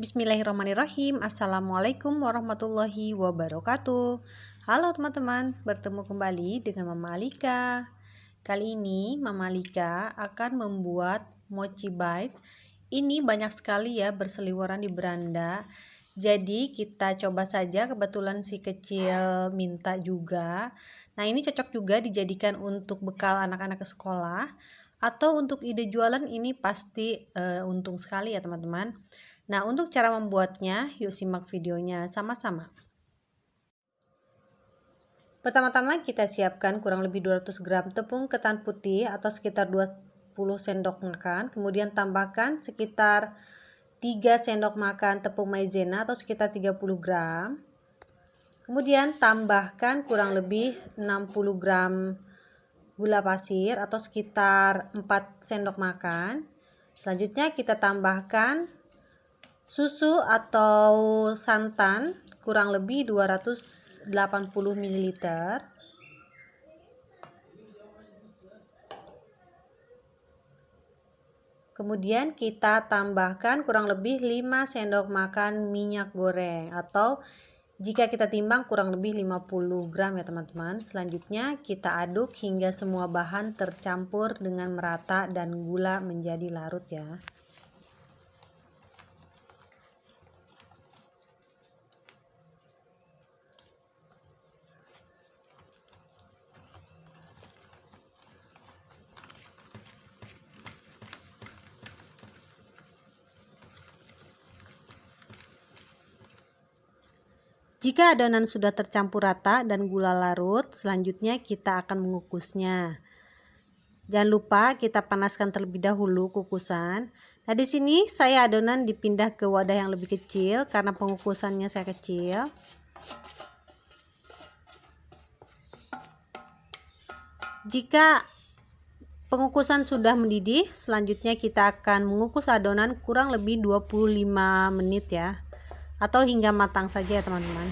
Bismillahirrahmanirrahim. Assalamualaikum warahmatullahi wabarakatuh. Halo teman-teman, bertemu kembali dengan Mama Alika. Kali ini Mama Alika akan membuat mochi bite. Ini banyak sekali ya berseliweran di beranda. Jadi kita coba saja, kebetulan si kecil minta juga. Nah, ini cocok juga dijadikan untuk bekal anak-anak ke sekolah atau untuk ide jualan. Ini pasti untung sekali ya teman-teman. Nah, untuk cara membuatnya, yuk simak videonya sama-sama. Pertama-tama kita siapkan kurang lebih 200 gram tepung ketan putih atau sekitar 20 sendok makan. Kemudian tambahkan sekitar 3 sendok makan tepung maizena atau sekitar 30 gram. Kemudian tambahkan kurang lebih 60 gram gula pasir atau sekitar 4 sendok makan. Selanjutnya kita tambahkan susu atau santan kurang lebih 280 ml. Kemudian kita tambahkan kurang lebih 5 sendok makan minyak goreng atau jika kita timbang kurang lebih 50 gram ya teman-teman. Selanjutnya kita aduk hingga semua bahan tercampur dengan merata dan gula menjadi larut ya. Jika adonan sudah tercampur rata dan gula larut, selanjutnya kita akan mengukusnya. Jangan lupa kita panaskan terlebih dahulu kukusan. Nah, di sini saya adonan dipindah ke wadah yang lebih kecil karena pengukusannya saya kecil. Jika pengukusan sudah mendidih, selanjutnya kita akan mengukus adonan kurang lebih 25 menit ya. Atau hingga matang saja ya teman-teman.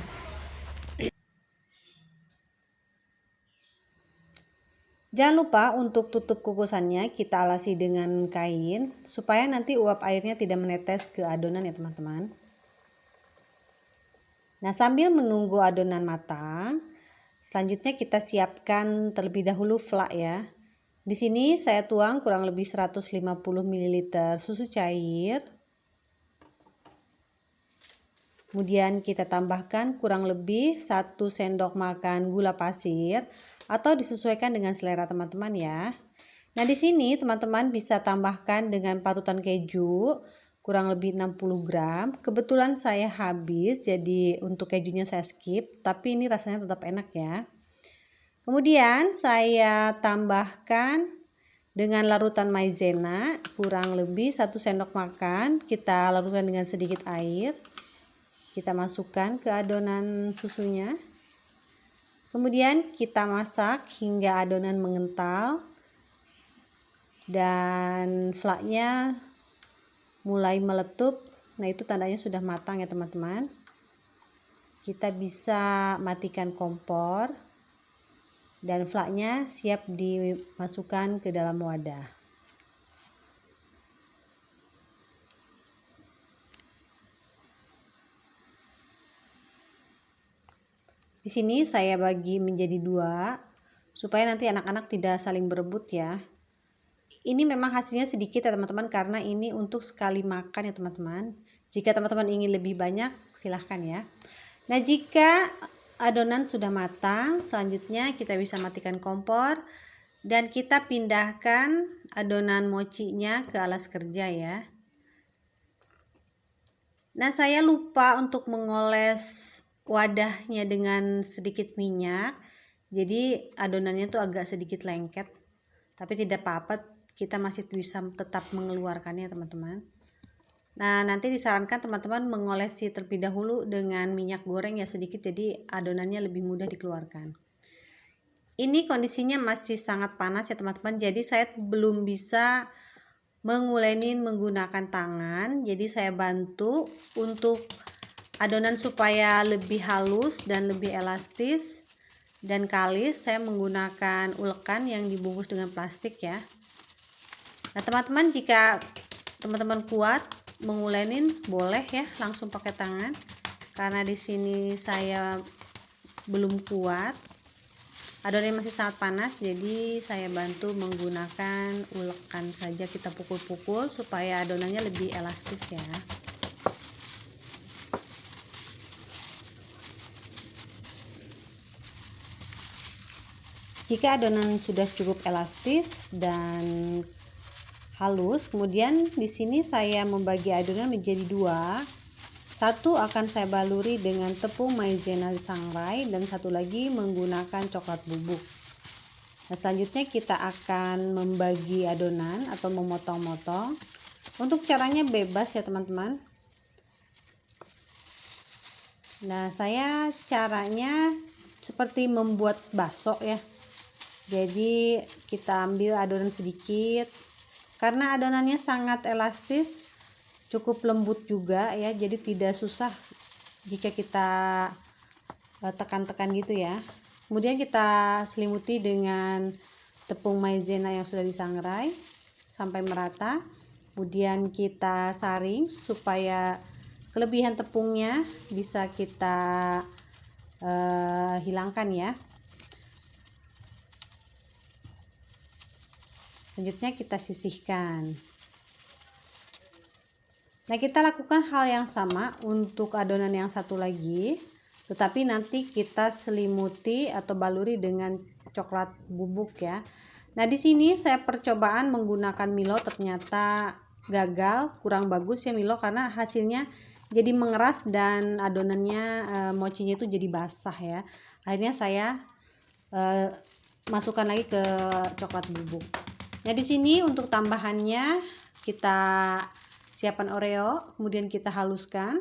Jangan lupa untuk tutup kukusannya kita alasi dengan kain supaya nanti uap airnya tidak menetes ke adonan ya teman-teman. Nah, sambil menunggu adonan matang, selanjutnya kita siapkan terlebih dahulu flak ya. Di sini saya tuang kurang lebih 150 ml susu cair. Kemudian kita tambahkan kurang lebih 1 sendok makan gula pasir atau disesuaikan dengan selera teman-teman ya. Nah, di sini teman-teman bisa tambahkan dengan parutan keju kurang lebih 60 gram. Kebetulan saya habis, jadi untuk kejunya saya skip, tapi ini rasanya tetap enak ya. Kemudian saya tambahkan dengan larutan maizena kurang lebih 1 sendok makan. Kita larutkan dengan sedikit air. Kita masukkan ke adonan susunya. Kemudian kita masak hingga adonan mengental dan flaknya mulai meletup. Nah, itu tandanya sudah matang ya teman-teman. Kita bisa matikan kompor dan flaknya siap dimasukkan ke dalam wadah. Di sini saya bagi menjadi 2 supaya nanti anak-anak tidak saling berebut ya. Ini memang hasilnya sedikit ya teman-teman karena ini untuk sekali makan ya teman-teman. Jika teman-teman ingin lebih banyak silahkan ya. Nah, jika adonan sudah matang, selanjutnya kita bisa matikan kompor dan kita pindahkan adonan mochinya ke alas kerja ya. Nah, saya lupa untuk mengoles wadahnya dengan sedikit minyak, jadi adonannya tuh agak sedikit lengket, tapi tidak apa-apa, kita masih bisa tetap mengeluarkannya teman-teman. Nah, nanti disarankan teman-teman mengolesi terlebih dahulu dengan minyak goreng ya sedikit, jadi adonannya lebih mudah dikeluarkan. Ini kondisinya masih sangat panas ya teman-teman, jadi saya belum bisa mengulenin menggunakan tangan, jadi saya bantu untuk adonan supaya lebih halus dan lebih elastis dan kalis. Saya menggunakan ulekan yang dibungkus dengan plastik ya. Nah, teman-teman, jika teman-teman kuat mengulenin boleh ya, langsung pakai tangan. Karena di sini saya belum kuat, adonannya masih sangat panas, jadi saya bantu menggunakan ulekan saja. Kita pukul-pukul supaya adonannya lebih elastis ya. Jika adonan sudah cukup elastis dan halus, kemudian di sini saya membagi adonan menjadi dua. Satu akan saya baluri dengan tepung maizena sangrai dan satu lagi menggunakan coklat bubuk. Nah, selanjutnya kita akan membagi adonan atau memotong-motong. Untuk caranya bebas ya teman-teman. Nah, saya caranya seperti membuat bakso ya. Jadi kita ambil adonan sedikit, karena adonannya sangat elastis, cukup lembut juga ya, jadi tidak susah jika kita tekan-tekan gitu ya. Kemudian kita selimuti dengan tepung maizena yang sudah disangrai sampai merata. Kemudian kita saring supaya kelebihan tepungnya bisa kita hilangkan ya. Selanjutnya kita sisihkan. Nah, kita lakukan hal yang sama untuk adonan yang satu lagi, tetapi nanti kita selimuti atau baluri dengan coklat bubuk ya. Nah, di sini saya percobaan menggunakan Milo, ternyata gagal, kurang bagus ya Milo, karena hasilnya jadi mengeras dan adonannya mochinya itu jadi basah ya. Akhirnya saya masukkan lagi ke coklat bubuk. Nah, di sini untuk tambahannya kita siapkan Oreo, kemudian kita haluskan.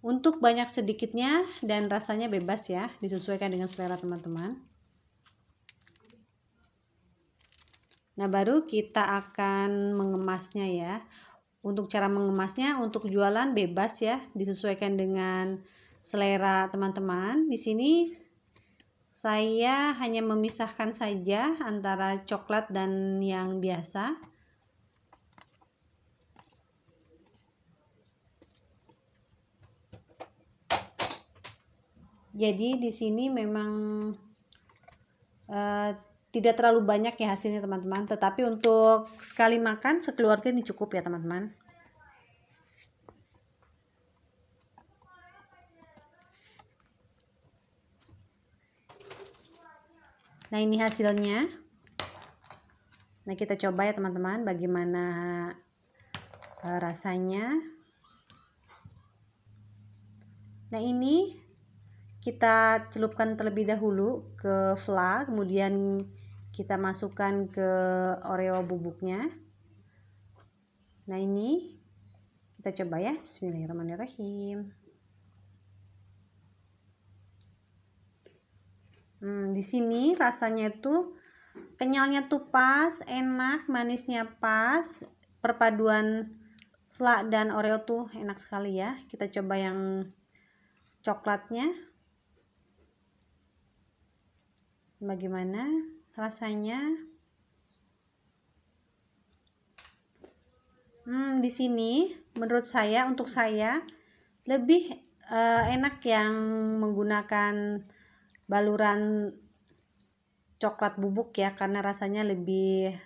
Untuk banyak sedikitnya dan rasanya bebas ya, disesuaikan dengan selera teman-teman. Nah, baru kita akan mengemasnya ya. Untuk cara mengemasnya, untuk jualan bebas ya, disesuaikan dengan selera teman-teman. Di sini saya hanya memisahkan saja antara coklat dan yang biasa. Jadi di sini memang tidak terlalu banyak ya hasilnya teman-teman, tetapi untuk sekali makan sekeluarga ini cukup ya teman-teman. Nah, ini hasilnya. Nah, kita coba ya teman-teman bagaimana rasanya. Nah, ini kita celupkan terlebih dahulu ke fla, kemudian kita masukkan ke Oreo bubuknya. Nah, ini kita coba ya. Bismillahirrahmanirrahim. Di sini rasanya itu kenyalnya tuh pas, enak, manisnya pas, perpaduan fla dan Oreo tuh enak sekali ya. Kita coba yang coklatnya, bagaimana rasanya. Di sini menurut saya, untuk saya lebih enak yang menggunakan baluran coklat bubuk ya, karena rasanya lebih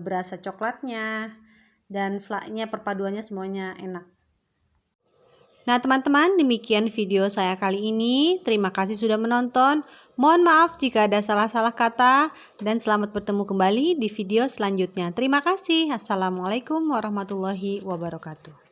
berasa coklatnya dan flaknya, perpaduannya semuanya enak. Nah teman-teman, demikian video saya kali ini. Terima kasih sudah menonton. Mohon maaf jika ada salah-salah kata, dan selamat bertemu kembali di video selanjutnya. Terima kasih. Assalamualaikum warahmatullahi wabarakatuh.